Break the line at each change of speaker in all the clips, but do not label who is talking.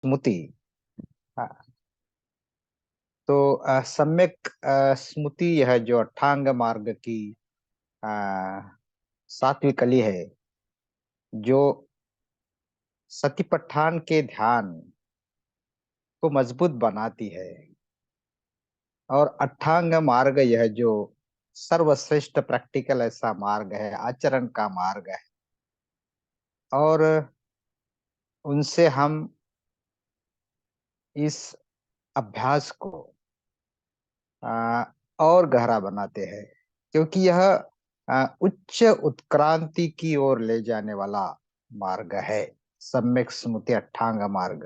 स्मृति। हाँ, तो सम्यक स्मृति यह जो अष्टांग मार्ग की अ, सातवीं कली है, जो सतिपट्ठान के ध्यान को मजबूत बनाती है। और अष्टांग मार्ग यह जो सर्वश्रेष्ठ प्रैक्टिकल ऐसा मार्ग है, आचरण का मार्ग है। और उनसे हम इस अभ्यास को आ, और गहरा बनाते हैं, क्योंकि यह उच्च उत्क्रांति की ओर ले जाने वाला मार्ग है। सम्यक स्मृति अष्टांग मार्ग,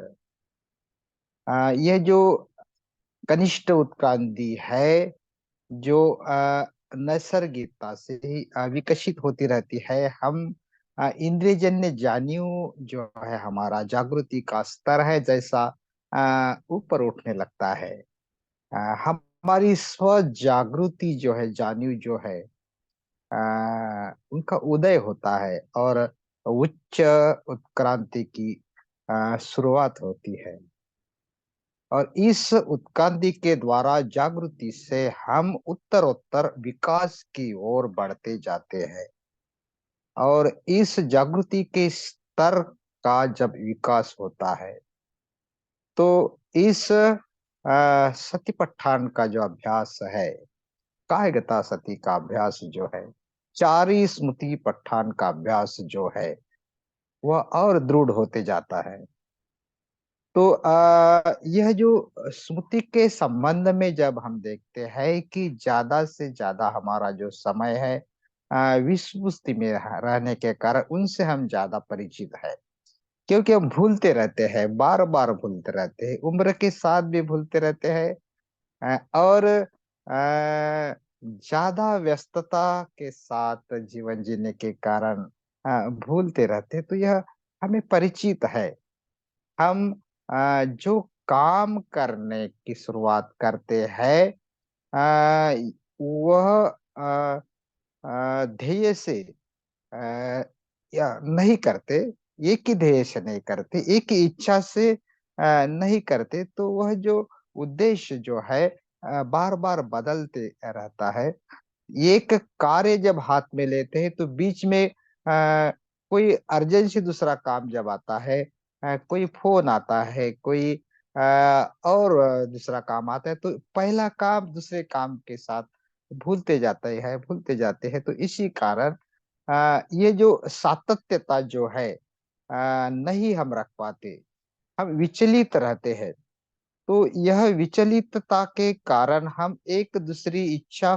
यह जो कनिष्ठ उत्क्रांति है, जो नैसर्गिकता से ही विकसित होती रहती है। हम इंद्रियजन्य जानियो जो है, हमारा जागृति का स्तर है जैसा ऊपर उठने लगता है। हमारी स्व जागृति जो है, जानियो जो है, उनका उदय होता है और उच्च उत्क्रांति की शुरुआत होती है। और इस उत्क्रांति के द्वारा जागृति से हम उत्तरोत्तर विकास की ओर बढ़ते जाते हैं। और इस जागृति के स्तर का जब विकास होता है, तो इस सतिपट्ठान का जो अभ्यास है, कायगता सती का अभ्यास जो है, चारी स्मृति पट्ठान का अभ्यास जो है, वह और दृढ़ होते जाता है। तो यह जो स्मृति के संबंध में जब हम देखते हैं कि ज्यादा से ज्यादा हमारा जो समय है विश्व स्थिति में रहने के कारण उनसे हम ज्यादा परिचित है, क्योंकि हम भूलते रहते हैं, बार बार भूलते रहते हैं, उम्र के साथ भी भूलते रहते हैं। और ज्यादा व्यस्तता के साथ जीवन जीने के कारण भूलते रहते हैं। तो यह हमें परिचित है। हम जो काम करने की शुरुआत करते हैं, वह ध्येय से अ, या नहीं करते, एक ही ध्येय से नहीं करते, एक ही इच्छा से नहीं करते, तो वह जो उद्देश्य जो है बार बार बदलते रहता है। एक कार्य जब हाथ में लेते हैं तो बीच में कोई अर्जेंसी दूसरा काम जब आता है, कोई फोन आता है, कोई और दूसरा काम आता है, तो पहला काम दूसरे काम के साथ भूलते जाते हैं, भूलते जाते हैं। तो इसी कारण ये जो सातत्यता जो है नहीं हम रख पाते, हम विचलित रहते हैं। तो यह विचलितता के कारण हम एक दूसरी इच्छा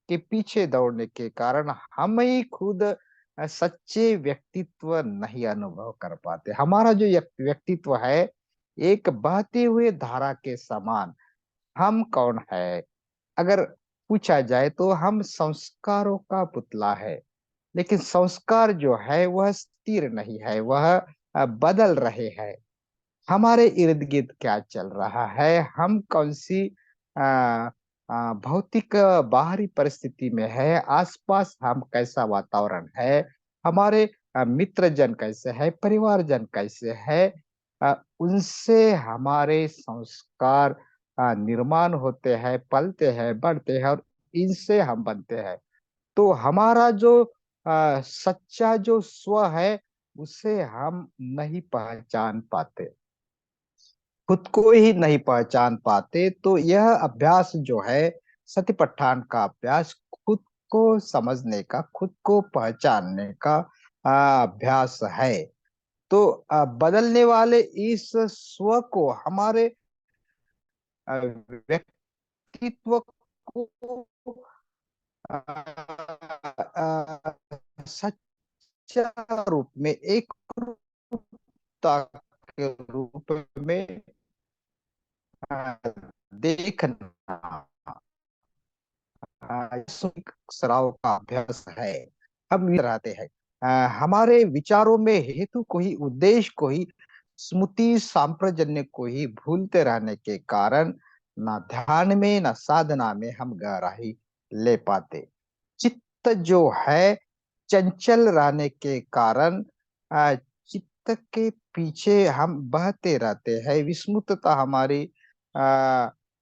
के पीछे दौड़ने के कारण हम ही खुद सच्चे व्यक्तित्व नहीं अनुभव कर पाते। हमारा जो व्यक्तित्व है, एक बहते हुए धारा के समान। हम कौन है, अगर पूछा जाए तो हम संस्कारों का पुतला है। लेकिन संस्कार जो है वह स्थिर नहीं है, वह बदल रहे हैं। हमारे इर्द गिर्द क्या चल रहा है, हम कौन सी आ, भौतिक बाहरी परिस्थिति में है, आसपास हम कैसा वातावरण है, हमारे मित्र जन कैसे है, परिवार जन कैसे है, उनसे हमारे संस्कार निर्माण होते हैं, पलते हैं, बढ़ते हैं, और इनसे हम बनते हैं। तो हमारा जो सच्चा जो स्व है, उसे हम नहीं पहचान पाते, खुद को ही नहीं पहचान पाते। तो यह अभ्यास जो है, सतिपट्ठान का अभ्यास, खुद को समझने का, खुद को पहचानने का अभ्यास है। तो बदलने वाले इस स्व को, हमारे व्यक्तित्व को सच्चा रूप में, एक रूपता के रूप में देखना, सराव का अभ्यास है। हम ये रहते हैं, हमारे विचारों में हेतु को ही, उद्देश्य को ही, स्मृति सांप्रजन्य को ही भूलते रहने के कारण ना ध्यान में ना साधना में हम गहराई ले पाते। चित्त जो है चंचल रहने के कारण चित्त के पीछे हम बहते रहते हैं, विस्मृतता हमारी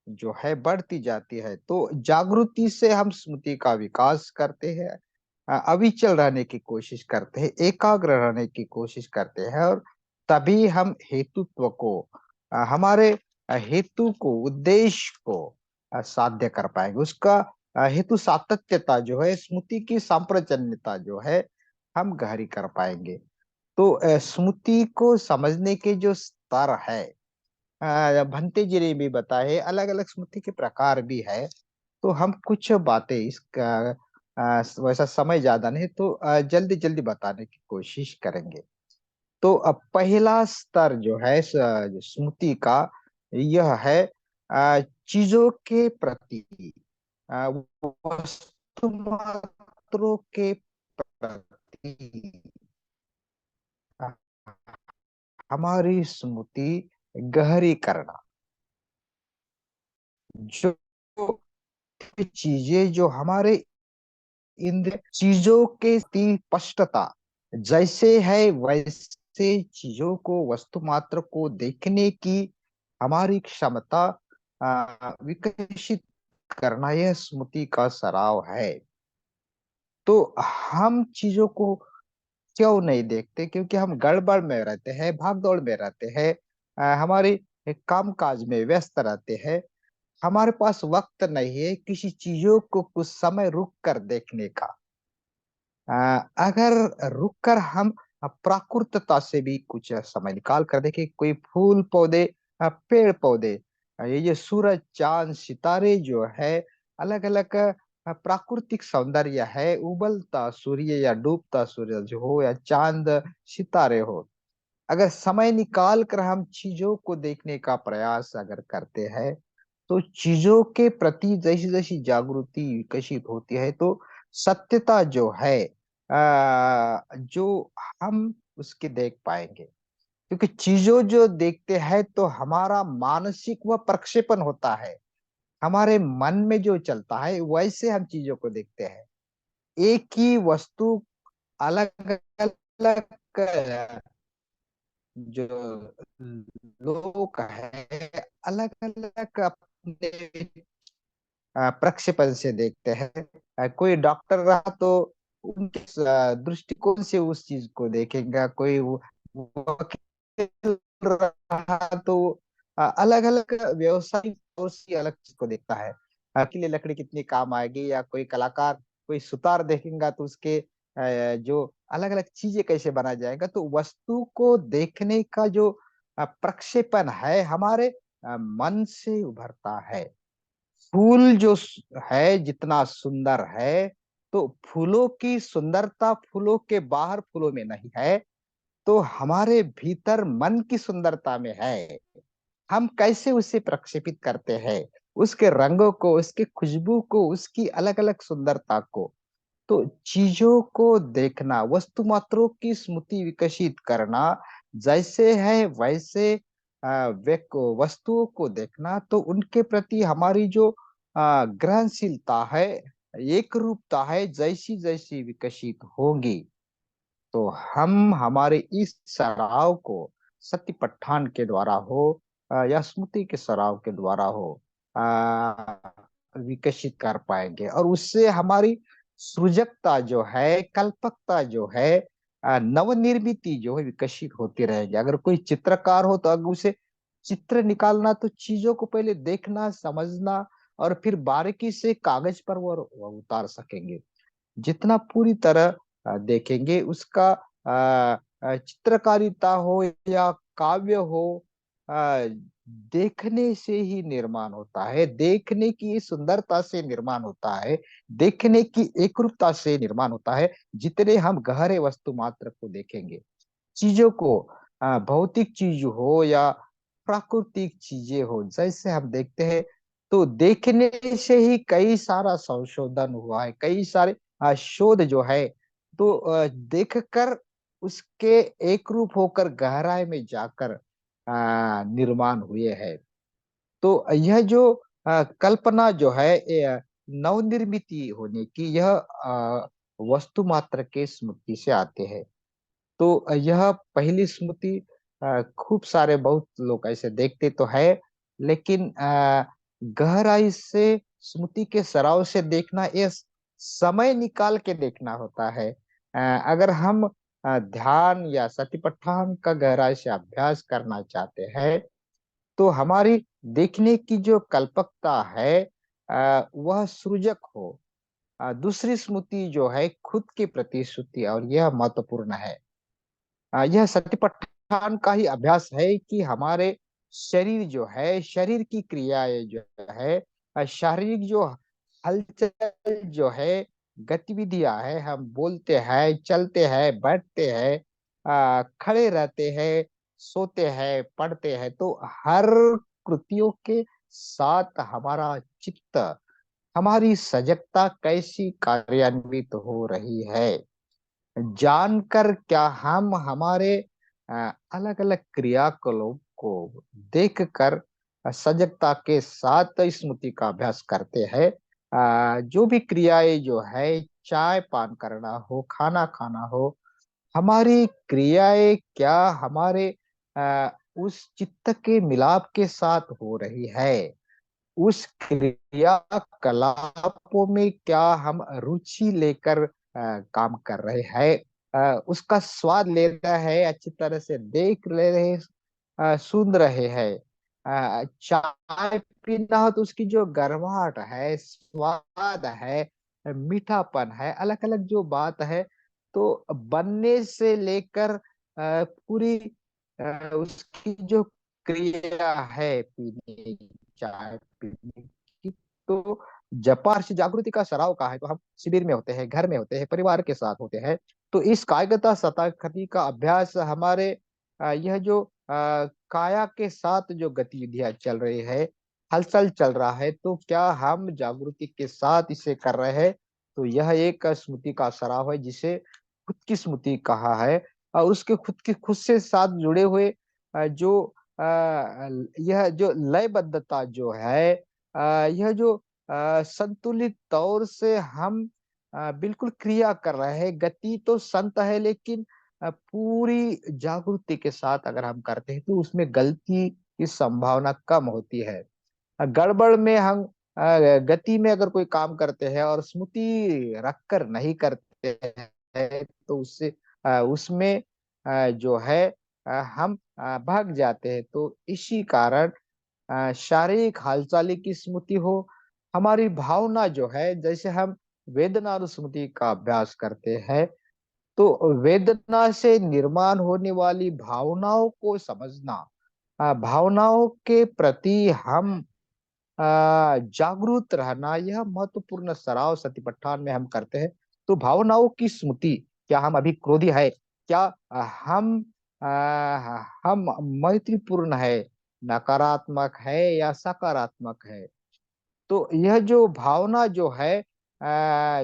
जो है बढ़ती जाती है। तो जागृति से हम स्मृति का विकास करते हैं, अविचल रहने की कोशिश करते हैं, एकाग्र रहने की कोशिश करते हैं, और तभी हम हेतुत्व को, हमारे हेतु को, उद्देश्य को साध्य कर पाएंगे। उसका हेतु सातत्यता जो है, स्मृति की सांप्रजन्यता जो है, हम गहरी कर पाएंगे। तो स्मृति को समझने के जो स्तर है, भंते जी ने भी बताए, अलग अलग स्मृति के प्रकार भी है। तो हम कुछ बातें इसका, वैसा समय ज्यादा नहीं, तो जल्दी जल्दी बताने की कोशिश करेंगे। तो पहला स्तर जो है जो स्मृति का, यह है चीजों के प्रति, अ, वस्तु मात्रों के प्रति हमारी स्मृति गहरी करना। जो चीजें जो हमारे इंद्र चीजों के प्रति स्पष्टता, जैसे है वैसे चीजों को, वस्तु मात्र को देखने की हमारी क्षमता विकसित करना, यह स्मृति का सराव है। तो हम चीजों को क्यों नहीं देखते? क्योंकि हम गड़बड़ में रहते हैं, भागदौड़ में रहते हैं, हमारे काम काज में व्यस्त रहते हैं। हमारे पास वक्त नहीं है किसी चीजों को कुछ समय रुक कर देखने का। अगर रुक कर हम प्राकृतता से भी कुछ समय निकाल कर देखें, कोई फूल पौधे, पेड़ पौधे, ये सूरज चांद सितारे जो है, अलग अलग प्राकृतिक सौंदर्य है, उबलता सूर्य या डूबता सूरज हो, या चांद सितारे हो, अगर समय निकाल कर हम चीजों को देखने का प्रयास अगर करते हैं, तो चीजों के प्रति जैसी जैसी जागृति विकसित होती है, तो सत्यता जो है, जो हम उसके देख पाएंगे। क्योंकि चीजों जो देखते हैं तो हमारा मानसिक व प्रक्षेपण होता है, हमारे मन में जो चलता है वैसे हम चीजों को देखते हैं। एक ही वस्तु अलग अलग जो लोग है, अलग अलग अपने प्रक्षेपण से देखते हैं। कोई डॉक्टर रहा तो उनके दृष्टिकोण से उस चीज को देखेगा, कोई वकील रहा तो अलग अलग व्यवसाय उसी अलग चीज को देखता है, के लिए लकड़ी कितनी काम आएगी, या कोई कलाकार कोई सुतार देखेगा तो उसके जो अलग अलग चीजें कैसे बनाया जाएगा। तो वस्तु को देखने का जो प्रक्षेपण है, हमारे मन से उभरता है। फूल जो है जितना सुंदर है, तो फूलों की सुंदरता फूलों के बाहर फूलों में नहीं है, तो हमारे भीतर मन की सुंदरता में है। हम कैसे उसे प्रक्षेपित करते हैं, उसके रंगों को, उसकी खुशबू को, उसकी अलग अलग सुंदरता को। तो चीजों को देखना, वस्तु मात्रों की स्मृति विकसित करना, जैसे है वैसे वस्तुओं को देखना, तो उनके प्रति हमारी जो ग्रहणशीलता है, एक रूपता है, जैसी जैसी विकसित होगी, तो हम हमारे इस सराव को सत्य पठान के द्वारा हो, या स्मृति के सराव के द्वारा हो, विकसित कर पाएंगे। और उससे हमारी सृजकता जो है, कल्पकता जो है, नवनिर्मिति जो है, विकसित होती रहेगी। अगर कोई चित्रकार हो तो अगर उसे चित्र निकालना, तो चीजों को पहले देखना, समझना, और फिर बारीकी से कागज पर वो उतार सकेंगे। जितना पूरी तरह देखेंगे उसका, चित्रकारिता हो या काव्य हो, अ, देखने से ही निर्माण होता है, देखने की सुंदरता से निर्माण होता है, देखने की एकरूपता से निर्माण होता है। जितने हम गहरे वस्तु मात्र को देखेंगे, चीजों को, भौतिक चीज हो या प्राकृतिक चीजें हो, जैसे हम देखते हैं, तो देखने से ही कई सारा संशोधन हुआ है, कई सारे शोध जो है, तो देखकर उसके एक रूप होकर गहराई में जाकर निर्माण हुए हैं। तो यह जो कल्पना जो है, नवनिर्मिति होने की, यह वस्तु मात्र के स्मृति से आते हैं। तो यह पहली स्मृति खूब सारे बहुत लोग ऐसे देखते तो है, लेकिन गहराई से स्मृति के सराव से देखना ये समय निकाल के देखना होता है। अगर हम ध्यान या सतिपट्ठन का गहराई से अभ्यास करना चाहते हैं, तो हमारी देखने की जो कल्पकता है वह सृजक हो। दूसरी स्मृति जो है खुद के प्रति श्रुति, और यह महत्वपूर्ण है। यह सतिपट्ठन का ही अभ्यास है कि हमारे शरीर जो है, शरीर की क्रियाएं जो है, शारीरिक जो हलचल जो है, गतिविधियां है, हम बोलते हैं, चलते हैं, बैठते हैं, खड़े रहते हैं, सोते हैं, पढ़ते हैं, तो हर कृतियों के साथ हमारा चित्त, हमारी सजगता कैसी कार्यान्वित हो रही है, जानकर क्या हम हमारे अलग-अलग क्रियाकलापों को देखकर सजगता के साथ स्मृति का अभ्यास करते हैं। जो भी क्रियाएं जो है, चाय पान करना हो, खाना खाना हो, हमारी क्रियाएं क्या हमारे उस चित्त के मिलाप के साथ हो रही है? उस क्रियाकलापों में क्या हम रुचि लेकर काम कर रहे हैं? उसका स्वाद ले रहा है, अच्छी तरह से देख ले रहे, सुन रहे हैं। चाय पीना हो तो उसकी जो गर्माहट है, स्वाद है, मीठापन है, अलग-अलग जो बात है, तो बनने से लेकर पूरी उसकी जो क्रिया है पीने की, चाय पीने की, तो जपार से जागृति का सराव कहा है, तो हम शिविर में होते हैं, घर में होते हैं, परिवार के साथ होते हैं। तो इस कायगता सताखती का अभ्यास हमारे यह जो काया के साथ जो गतिविधियां चल रही है, हलचल चल रहा है, तो क्या हम जागृति के साथ इसे कर रहे हैं? तो यह एक स्मृति का सराव है, जिसे खुद की स्मृति कहा है। और उसके खुद से साथ जुड़े हुए जो यह जो लयबद्धता जो है, यह जो संतुलित तौर से हम बिल्कुल क्रिया कर रहे हैं, गति तो संत है, लेकिन पूरी जागृति के साथ अगर हम करते हैं तो उसमें गलती की संभावना कम होती है। गड़बड़ में हम गति में अगर कोई काम करते हैं और स्मृति रखकर नहीं करते हैं, तो उससे उसमें जो है हम भाग जाते हैं। तो इसी कारण शारीरिक हालचाल की स्मृति हो, हमारी भावना जो है, जैसे हम वेदनानुस्मृति का अभ्यास करते हैं, तो वेदना से निर्माण होने वाली भावनाओं को समझना, भावनाओं के प्रति हम जागरूक रहना, यह महत्वपूर्ण सराव सतिपट्ठान में हम करते हैं। तो भावनाओं की स्मृति, क्या हम अभी क्रोधी है? क्या हम मैत्रीपूर्ण है, नकारात्मक है या सकारात्मक है? तो यह जो भावना जो है,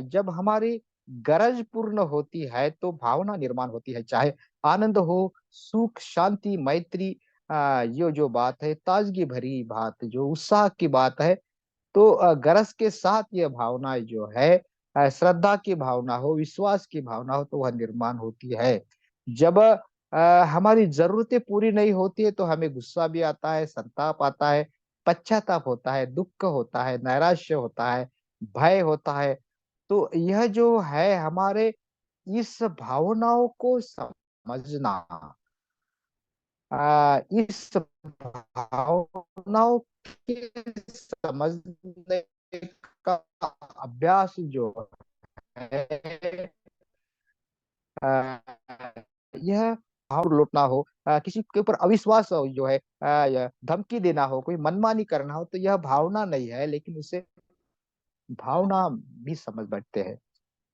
जब हमारी गरज पूर्ण होती है तो भावना निर्माण होती है, चाहे आनंद हो, सुख, शांति, मैत्री, ये जो बात है, ताजगी भरी बात, जो उत्साह की बात है, तो गरज के साथ ये भावनाएँ जो है, श्रद्धा की भावना हो, विश्वास की भावना हो, तो वह निर्माण होती है। जब हमारी ज़रूरतें पूरी नहीं होती है, तो हमें गुस्सा भी आता है, संताप आता है, पश्चाताप होता है, दुःख होता है, नैराश्य होता है, भय होता है। तो यह जो है हमारे इस भावनाओं को समझना, इस भावनाओं के समझने का अभ्यास जो है, अ, यह भाव लौटना हो, किसी के ऊपर अविश्वास हो जो है, या धमकी देना हो, कोई मनमानी करना हो, तो यह भावना नहीं है, लेकिन उसे भावना भी समझ बैठते हैं।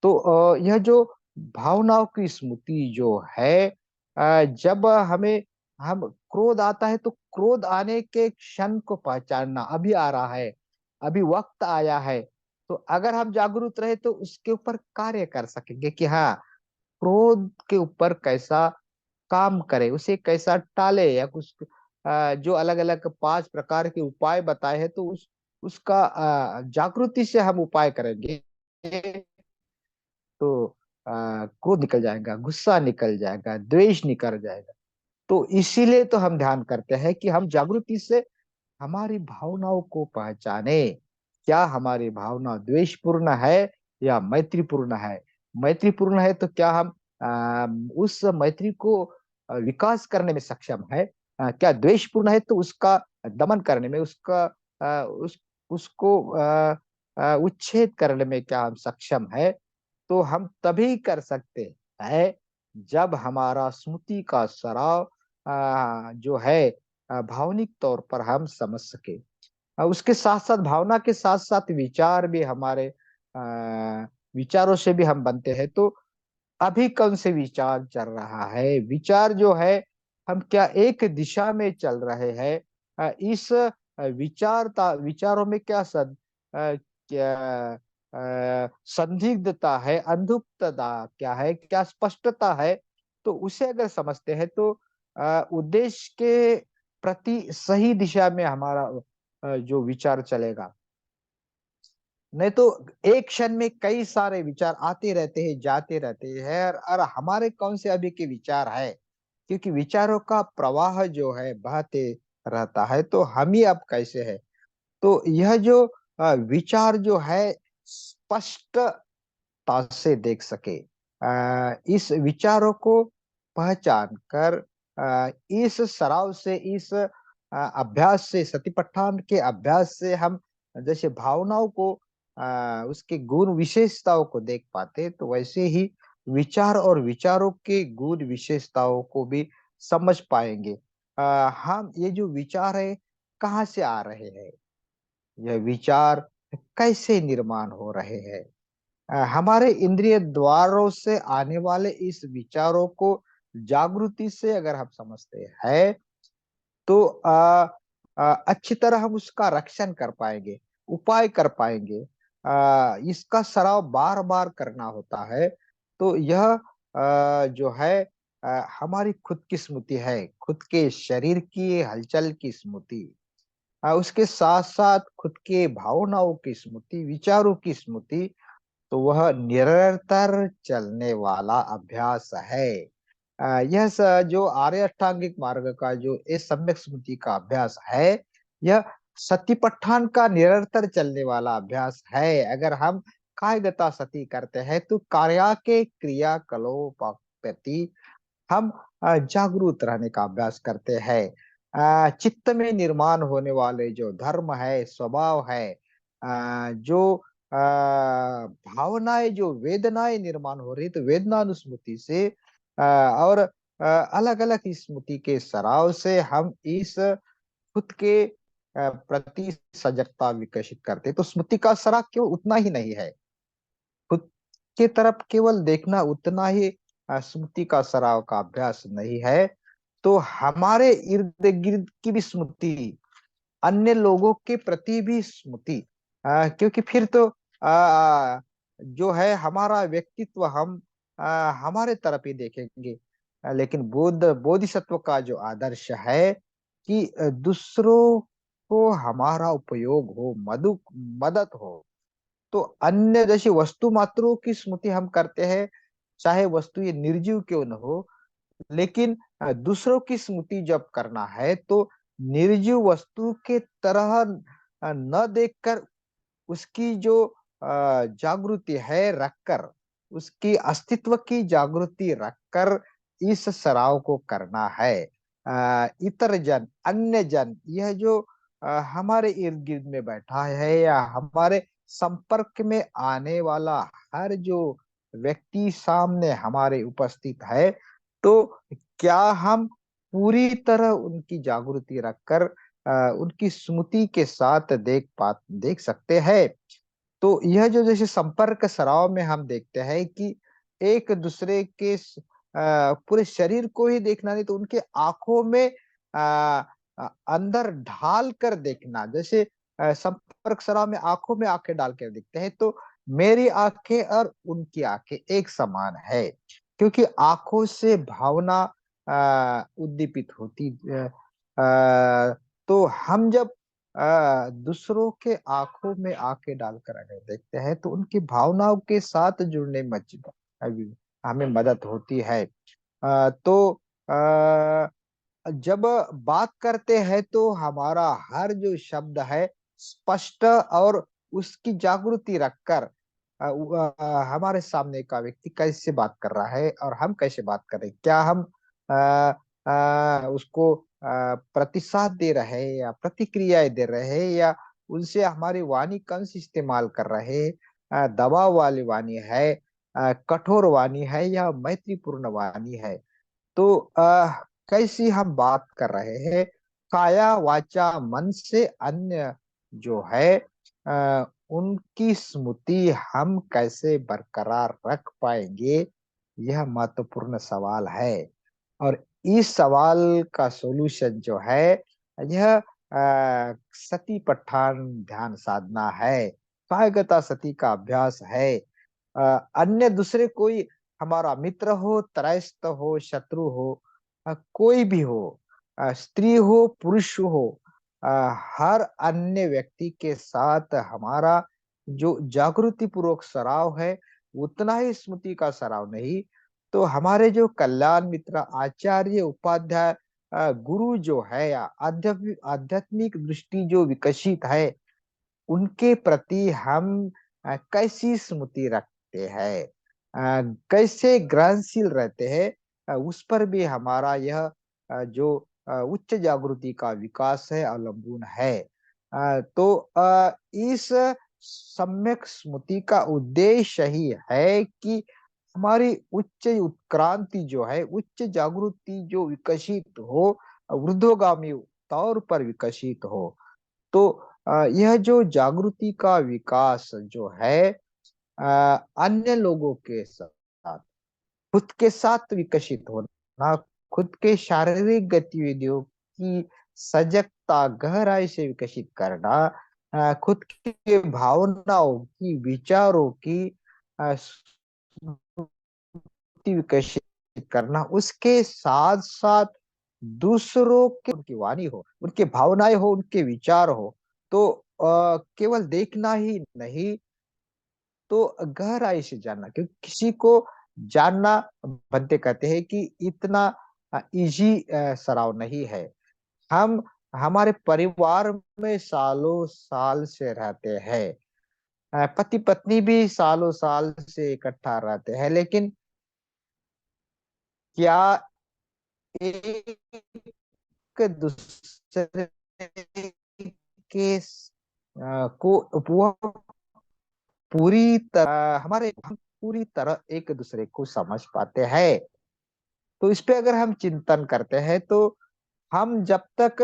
तो यह जो भावनाओं की स्मृति जो है, जब हमें हम क्रोध आता है तो क्रोध आने के क्षण को पहचानना, अभी आ रहा है, अभी वक्त आया है, तो अगर हम जागरूक रहे तो उसके ऊपर कार्य कर सकेंगे कि हाँ, क्रोध के ऊपर कैसा काम करें, उसे कैसा टाले, या कुछ जो अलग-अलग 5 प्रकार के उपाय बताए हैं, तो उसका जागृति से हम उपाय करेंगे, तो क्रोध निकल जाएगा, गुस्सा निकल जाएगा, द्वेष निकल जाएगा। तो इसीलिए तो हम ध्यान करते हैं कि हम जागृति से हमारी भावनाओं को पहचाने। क्या हमारी भावना द्वेषपूर्ण है या मैत्रीपूर्ण है? मैत्रीपूर्ण है तो क्या हम उस मैत्री को विकास करने में सक्षम है? क्या द्वेषपूर्ण है तो उसका दमन करने में, उसका उसको उच्छेद करने में क्या हम सक्षम है? तो हम तभी कर सकते हैं जब हमारा स्मृति का सराव जो है भावनिक तौर पर हम समझ सके। उसके साथ साथ, भावना के साथ साथ विचार भी हमारे विचारों से भी हम बनते हैं। तो अभी कौन से विचार चल रहा है? विचार जो है, हम क्या एक दिशा में चल रहे हैं? इस विचारों में क्या क्या संदिग्धता है, अंधुकता क्या है, क्या स्पष्टता है? तो उसे अगर समझते हैं तो उद्देश्य के प्रति सही दिशा में हमारा जो विचार चलेगा। नहीं तो एक क्षण में कई सारे विचार आते रहते हैं, जाते रहते हैं, और हमारे कौन से अभी के विचार है? क्योंकि विचारों का प्रवाह जो है बहते रहता है, तो हम ही अब कैसे है? तो यह जो विचार जो है स्पष्टता से देख सके, इस विचारों को पहचान कर इस सराव से, इस अभ्यास से, सतिपट्ठान के अभ्यास से हम जैसे भावनाओं को उसके गुण विशेषताओं को देख पाते, तो वैसे ही विचार और विचारों के गुण विशेषताओं को भी समझ पाएंगे। हम ये जो विचार है कहाँ से आ रहे हैं? यह विचार कैसे निर्माण हो रहे हैं? हमारे इंद्रिय द्वारों से आने वाले इस विचारों को जागृति से अगर हम समझते हैं, तो अच्छी तरह हम उसका रक्षण कर पाएंगे, उपाय कर पाएंगे। इसका सराव बार बार करना होता है। तो यह जो है हमारी खुद की स्मृति है, खुद के शरीर की हलचल की स्मृति। उसके साथ साथ खुद के भावनाओं की स्मृति, विचारों की स्मृति। तो वह निरंतर चलने वाला अभ्यास है। जो आर्य अष्टांगिक मार्ग का जो ये सम्यक स्मृति का अभ्यास है, यह सतिपट्ठान का निरंतर चलने वाला अभ्यास है। अगर हम कायगता सती करते हैं तो कार्या के क्रियाकलापों प्रति हम जागरूक रहने का अभ्यास करते हैं। चित्त में निर्माण होने वाले जो धर्म है, स्वभाव है, जो भावनाएं, जो वेदनाएं निर्माण हो रही, तो वेदनानुस्मृति से और अलग अलग स्मृति के सराव से हम इस खुद के प्रति सजगता विकसित करते। तो स्मृति का सराव केवल उतना ही नहीं है, खुद के तरफ केवल देखना उतना ही स्मृति का सराव का अभ्यास नहीं है। तो हमारे इर्द गिर्द की भी स्मृति, अन्य लोगों के प्रति भी स्मृति, क्योंकि फिर तो जो है हमारा व्यक्तित्व हम हमारे तरफ ही देखेंगे। लेकिन बोधिसत्व का जो आदर्श है कि दूसरों को हमारा उपयोग हो, मदद हो। तो अन्य जैसे वस्तु मात्रों की स्मृति हम करते हैं, चाहे वस्तु ये निर्जीव क्यों न हो, लेकिन दूसरों की स्मृति जब करना है तो निर्जीव वस्तु के तरह न देखकर उसकी जो जागृति है रखकर, उसकी अस्तित्व की जागृति रखकर इस सराव को करना है। इतर जन, अन्य जन, यह जो हमारे इर्द गिर्द में बैठा है या हमारे संपर्क में आने वाला हर जो व्यक्ति सामने हमारे उपस्थित है, तो क्या हम पूरी तरह उनकी जागृति रखकर उनकी स्मृति के साथ देख सकते हैं? तो यह जो जैसे संपर्क सराव में हम देखते हैं कि एक दूसरे के पूरे शरीर को ही देखना नहीं, तो उनके आंखों में अंदर ढाल कर देखना। जैसे संपर्क सराव में आंखों में आंखें डाल कर देखते हैं, तो मेरी आंखें और उनकी आंखें एक समान है, क्योंकि आंखों से भावना उद्दीपित होती। तो हम जब दूसरों के आंखों में आंखें डालकर अगर देखते हैं, तो उनकी भावनाओं के साथ जुड़ने में अभी हमें मदद होती है। तो जब बात करते हैं तो हमारा हर जो शब्द है स्पष्ट और उसकी जागृति रखकर हमारे सामने का व्यक्ति कैसे बात कर रहा है और हम कैसे बात कर रहे हैं, क्या हम उसको प्रतिसाद दे रहे हैं या प्रतिक्रियाएं दे रहे हैं या उनसे हमारी वाणी कौन सी इस्तेमाल कर रहे हैं, दबाव वाली वाणी है, कठोर वाणी है या मैत्रीपूर्ण वाणी है। तो कैसी हम बात कर रहे हैं, काया वाचा मन से अन्य जो है उनकी स्मृति हम कैसे बरकरार रख पाएंगे, यह महत्वपूर्ण सवाल है। और इस सवाल का सॉल्यूशन जो है यह सती पठान ध्यान साधना है, कायगता सती का अभ्यास है। अन्य दूसरे कोई हमारा मित्र हो, त्रयस्थ हो, शत्रु हो, कोई भी हो, स्त्री हो, पुरुष हो, अ, हर अन्य व्यक्ति के साथ हमारा जो जागृति पूर्वक सराव है उतना ही स्मृति का सराव नहीं। तो हमारे जो कल्याण मित्र, आचार्य, उपाध्याय, गुरु जो है या आध्यात्मिक दृष्टि जो विकसित है उनके प्रति हम कैसी स्मृति रखते हैं, कैसे ग्रहणशील रहते हैं, उस पर भी हमारा यह जो उच्च जागृति का विकास है अवलंबन है। तो इस सम्यक स्मृति का उद्देश्य ही है कि हमारी उच्च उत्क्रांति जो है, उच्च जागृति जो विकसित हो, ऊर्ध्वगामी तौर पर विकसित हो। तो यह जो जागृति का विकास जो है अन्य लोगों के साथ, खुद के साथ विकसित होना, खुद के शारीरिक गतिविधियों की सजगता गहराई से विकसित करना, खुद के भावनाओं की, विचारों की विकसित करना, उसके साथ साथ दूसरों के उनकी वाणी हो, उनके भावनाएं हो, उनके विचार हो। तो केवल देखना ही नहीं, तो गहराई से जानना, क्योंकि किसी को जानना बनते कहते हैं कि इतना इजी सराव नहीं है। हम हमारे परिवार में सालों साल से रहते हैं, पति पत्नी भी सालों साल से इकट्ठा रहते हैं, लेकिन क्या एक दूसरे के को वो पूरी तरह हम पूरी तरह एक दूसरे को समझ पाते हैं। तो इस पे अगर हम चिंतन करते हैं तो हम जब तक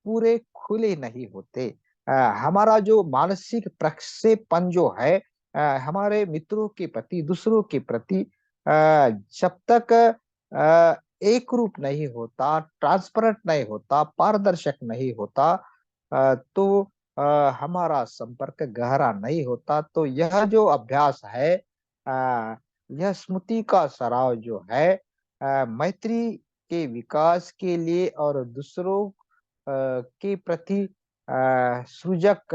पूरे खुले नहीं होते, हमारा जो मानसिक प्रक्षेपण जो है हमारे मित्रों के प्रति, दूसरों के प्रति जब तक एक रूप नहीं होता, ट्रांसपेरेंट नहीं होता, पारदर्शक नहीं होता, तो हमारा संपर्क गहरा नहीं होता। तो यह जो अभ्यास है, यह स्मृति का सराव जो है मैत्री के विकास के लिए और दूसरों के प्रति सृजक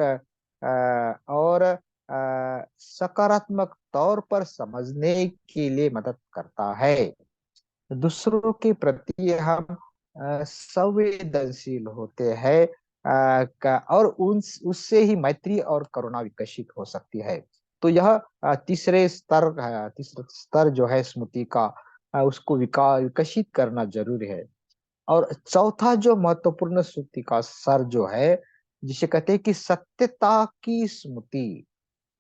और सकारात्मक तौर पर समझने के लिए मदद करता है। दूसरों के प्रति हम संवेदनशील होते हैं, और उन उससे ही मैत्री और करुणा विकसित हो सकती है। तो यह तीसरा स्तर जो है स्मृति का, उसको विकसित करना जरूरी है। और चौथा जो महत्वपूर्ण स्मृति का स्तर जो है, जिसे कहते हैं कि सत्यता की स्मृति,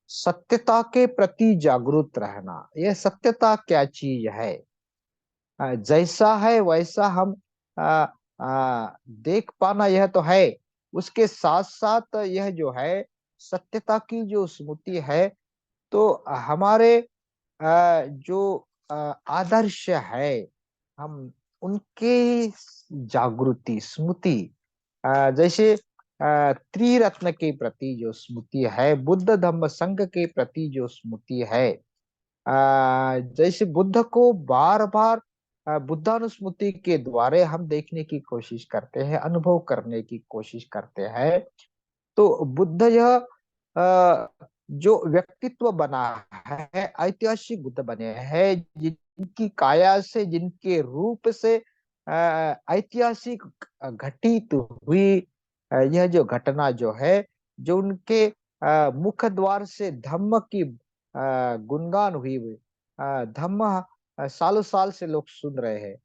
सत्यता के प्रति जागरूक रहना। यह सत्यता क्या चीज है, जैसा है वैसा हम आ, देख पाना, यह तो है। उसके साथ साथ यह जो है सत्यता की जो स्मृति है, तो हमारे जो आदर्श है, हम उनके जागृति स्मृति, जैसे त्रिरत्न के प्रति जो स्मृति है, बुद्ध धम्म संघ के प्रति जो स्मृति है, जैसे बुद्ध को बार बार बुद्धानुस्मृति के द्वारा हम देखने की कोशिश करते हैं, अनुभव करने की कोशिश करते हैं। तो बुद्ध यह जो व्यक्तित्व बना है, ऐतिहासिक बुद्ध बने हैं, जिनकी काया से, जिनके रूप से ऐतिहासिक घटित हुई यह जो घटना जो है, जो उनके मुख द्वार से धम्म की गुणगान हुई हुई धम्म सालों साल से लोग सुन रहे हैं।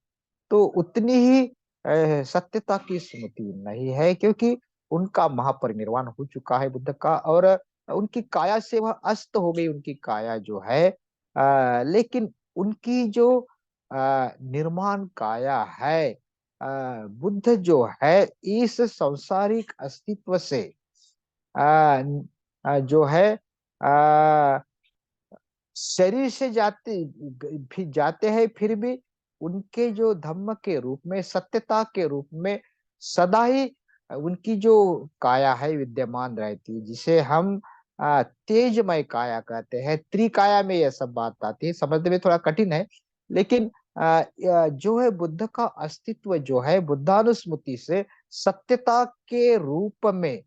तो उतनी ही सत्यता की स्मृति नहीं है, क्योंकि उनका महापरिनिर्वाण हो चुका है बुद्ध का, और उनकी काया से वह अस्त हो गई, उनकी काया जो है। लेकिन उनकी जो निर्माण काया है, बुद्ध जो है इस सांसारिक अस्तित्व से जो है शरीर से भी जाते हैं, फिर भी उनके जो धम्म के रूप में, सत्यता के रूप में सदा ही उनकी जो काया है विद्यमान रहती है, जिसे हम तेजमय काया कहते हैं। त्रिकाया में यह सब बात आती है, समझने में थोड़ा कठिन है, लेकिन जो है बुद्ध का अस्तित्व जो है बुद्धानुस्मृति से सत्यता के रूप में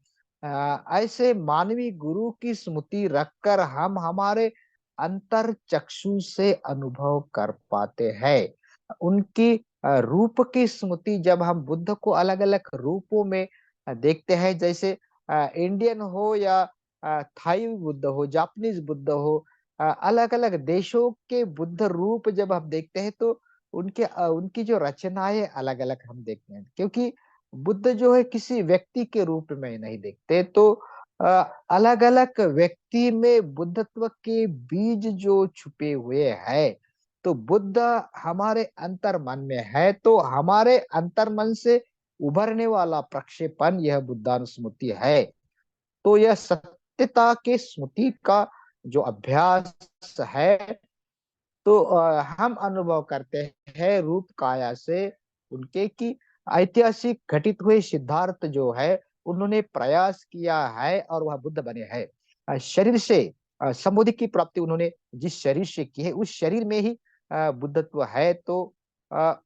ऐसे मानवीय गुरु की स्मृति रखकर हम हमारे अंतर चक्षु से अनुभव कर पाते हैं। उनकी रूप की स्मृति जब हम बुद्ध को अलग-अलग रूपों में देखते हैं, जैसे इंडियन हो या थाई बुद्ध हो, जापानीज बुद्ध हो, अलग-अलग देशों के बुद्ध रूप जब हम देखते हैं, तो उनकी जो रचनाएं अलग-अलग हम देखते हैं, क्योंकि बुद्ध जो है किसी व्यक्ति के रूप में नहीं देखते, तो अलग-अलग व्यक्ति में बुद्धत्व के बीज जो छुपे हुए हैं, तो बुद्ध हमारे अंतर्मन में है, तो हमारे अंतर्मन से उभरने वाला प्रक्षेपण यह बुद्धानुस्मृति है। तो यह सत्यता के स्मृति का जो अभ्यास है, तो हम अनुभव करते हैं रूप काया से उनके कि ऐतिहासिक घटित हुए सिद्धार्थ जो है, उन्होंने प्रयास किया है और वह बुद्ध बने हैं। शरीर से समाधि की प्राप्ति उन्होंने जिस शरीर से की है, उस शरीर में ही बुद्धत्व है। तो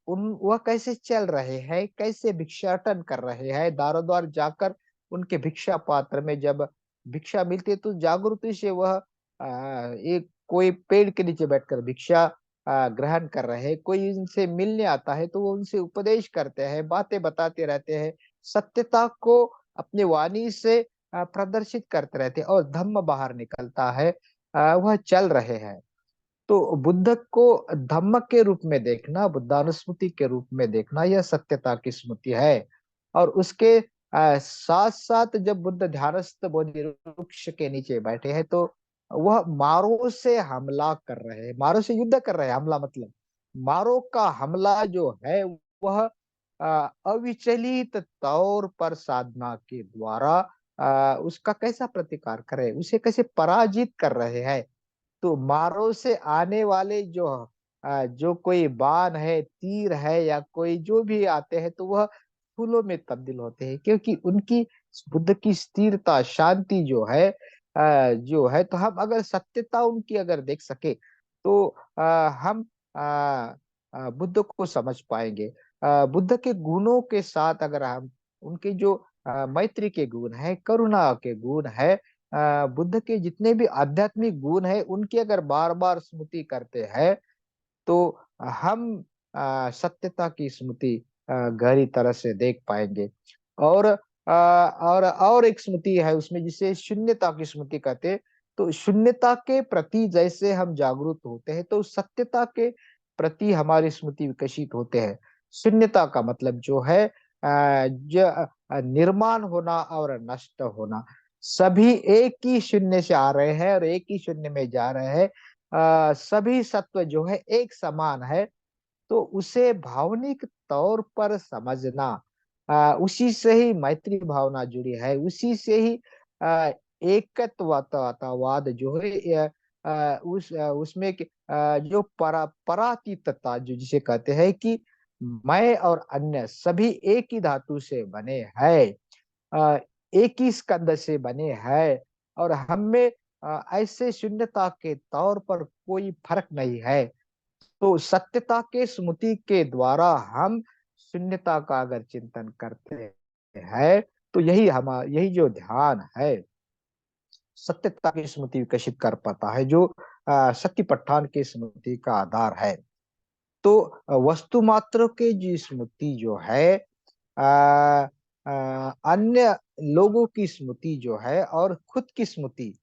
उन वह कैसे चल रहे हैं, कैसे भिक्षाटन कर रहे हैं, दारों द्वार जाकर उनके भिक्षा पात्र में जब भिक्षा मिलती है, तो जागृति से वह एक कोई पेड़ के नीचे बैठकर भिक्षा ग्रहण कर रहे हैं, कोई इनसे मिलने आता है तो वो उनसे उपदेश करते हैं, बातें बताते रहते हैं, सत्यता को अपनी वाणी से प्रदर्शित करते रहते हैं, और धम्म बाहर निकलता है, वह चल रहे हैं। तो बुद्ध को धम्म के रूप में देखना, बुद्धानुस्मृति के रूप में देखना, यह सत्यता की स्मृति है। और उसके साथ साथ जब बुद्ध ध्यानस्थ बोधि वृक्ष के नीचे बैठे हैं, तो वह मारो से हमला कर रहे हैं, मारो से युद्ध कर रहे हैं। हमला मतलब मारो का हमला जो है, वह अविचलित तौर पर साधना के द्वारा उसका कैसा प्रतिकार करे, उसे कैसे पराजित कर रहे हैं। तो मारो से आने वाले जो कोई बाण है, तीर है, या कोई जो भी आते हैं, तो वह फूलों में तब्दील होते हैं, क्योंकि उनकी बुद्ध की स्थिरता, शांति तो हम अगर सत्यता उनकी अगर देख सके, तो हम बुद्ध को समझ पाएंगे। बुद्ध के गुणों के साथ अगर हम उनके जो मैत्री के गुण है, करुणा के गुण है, बुद्ध के जितने भी आध्यात्मिक गुण है, उनकी अगर बार बार स्मृति करते हैं, तो हम सत्यता की स्मृति गहरी तरह से देख पाएंगे। और और एक स्मृति है उसमें, जिसे शून्यता की स्मृति कहते हैं। तो शून्यता के प्रति जैसे हम जागरूक होते हैं, तो सत्यता के प्रति हमारी स्मृति विकसित होते हैं। शून्यता का मतलब जो है निर्माण होना और नष्ट होना, सभी एक ही शून्य से आ रहे हैं और एक ही शून्य में जा रहे हैं। सभी सत्व जो है एक समान है, तो उसे भावनिक तौर पर समझना, उसी से ही मैत्री भावना जुड़ी है, उसी से ही एकत्ववाद जो है उसमें जो परातीतता जो जिसे कहते हैं कि मैं और अन्य सभी एक ही धातु से बने हैं, अ, एक ही स्कंद से बने हैं, और हम में ऐसे शून्यता के तौर पर कोई फर्क नहीं है। तो सत्यता के स्मृति के द्वारा हम शून्यता का अगर चिंतन करते हैं, तो यही जो ध्यान है, सत्यता की स्मृति विकसित कर पाता है, जो सत्यपट्ठान की स्मृति का आधार है। तो वस्तु मात्र के जी स्मृति जो है अ, अन्य लोगों की स्मृति जो है और खुद की स्मृति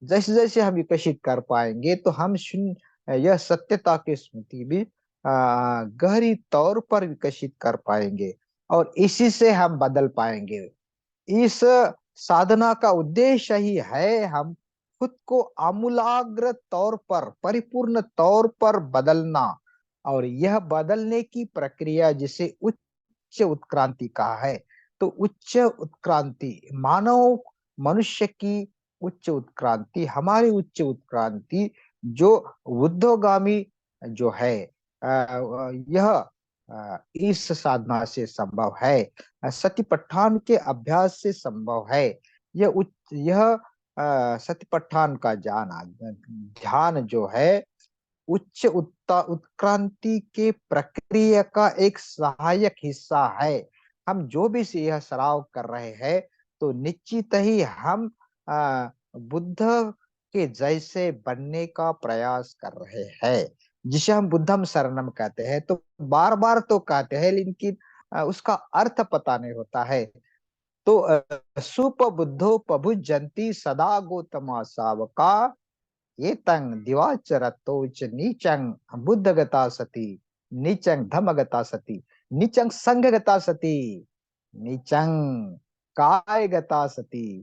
जैसे जैसे हम विकसित कर पाएंगे तो हम यह सत्यता की स्मृति भी गहरी तौर पर विकसित कर पाएंगे और इसी से हम बदल पाएंगे। इस साधना का उद्देश्य ही है हम खुद को आमूलाग्र तौर पर परिपूर्ण तौर पर बदलना और यह बदलने की प्रक्रिया जिसे उच्च उत्क्रांति कहा है। तो उच्च उत्क्रांति मानव मनुष्य की उच्च उत्क्रांति हमारी उच्च उत्क्रांति जो बुद्धोगामी जो है यह इस साधना से संभव है, सतिपट्ठान के अभ्यास से संभव है। यह सतिपट्ठान का ध्यान जो है उच्च उत्क्रांति के प्रक्रिया का एक सहायक हिस्सा है। हम जो भी यह सराव कर रहे हैं तो निश्चित ही हम बुद्ध के जैसे बनने का प्रयास कर रहे हैं, जिसे हम बुद्धम शरणम कहते हैं। तो बार बार तो कहते हैं लेकिन उसका अर्थ पता नहीं होता है। तो सुप बुद्धो पभुजंती सदा गौतमा सावका एतं दिवाचरतोच नीचं बुद्धगता सती नीचं धम्मगता सती नीचं संघगता सती नीचं कायगता सती।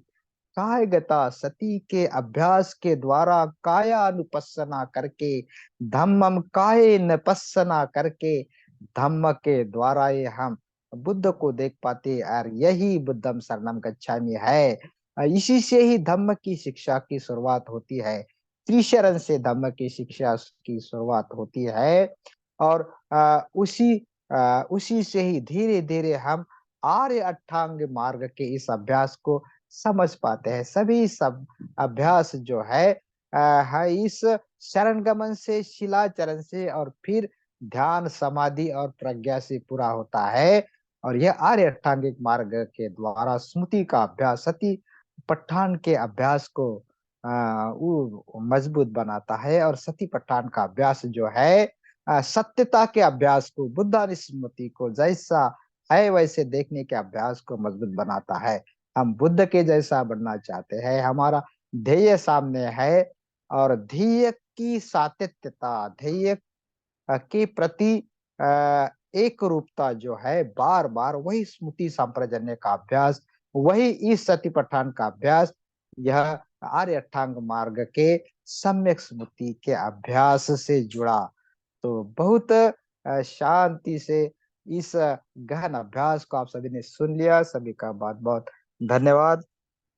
कायगता सती के अभ्यास के द्वारा कायानुपස්සना करके धम्मम काये नपස්සना करके धम्म के द्वारा ये हम बुद्ध को देख पाते और यही बुद्धम शरणम गच्छामि है। इसी से ही धम्म की शिक्षा की शुरुआत होती है, त्रिशरण से धम्म की शिक्षा की शुरुआत होती है और उसी से ही धीरे धीरे हम आर्य अष्टांग मार्ग के इस अभ्यास को समझ पाते हैं। सभी सब अभ्यास जो है इस शरण गमन से शिलाचरण से और फिर ध्यान समाधि और प्रज्ञा से पूरा होता है और यह आर्य अष्टांगिक मार्ग के द्वारा स्मृति का अभ्यास सती पठान के अभ्यास को वो मजबूत बनाता है और सती पठान का अभ्यास जो है सत्यता के अभ्यास को बुद्धानुस्मृति को जैसा है वैसे देखने के अभ्यास को मजबूत बनाता है। हम बुद्ध के जैसा बनना चाहते हैं, हमारा ध्येय सामने है और ध्येय की सातत्यता ध्येय के प्रति एक रूपता जो है बार बार वही स्मृति संप्रजन्य का अभ्यास वही इस सतिपट्ठान का अभ्यास यह आर्य अष्टांग मार्ग के सम्यक स्मृति के अभ्यास से जुड़ा। तो बहुत शांति से इस गहन अभ्यास को आप सभी ने सुन लिया। सभी का बहुत बहुत धन्यवाद।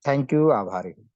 Thank you. आभारी हूँ।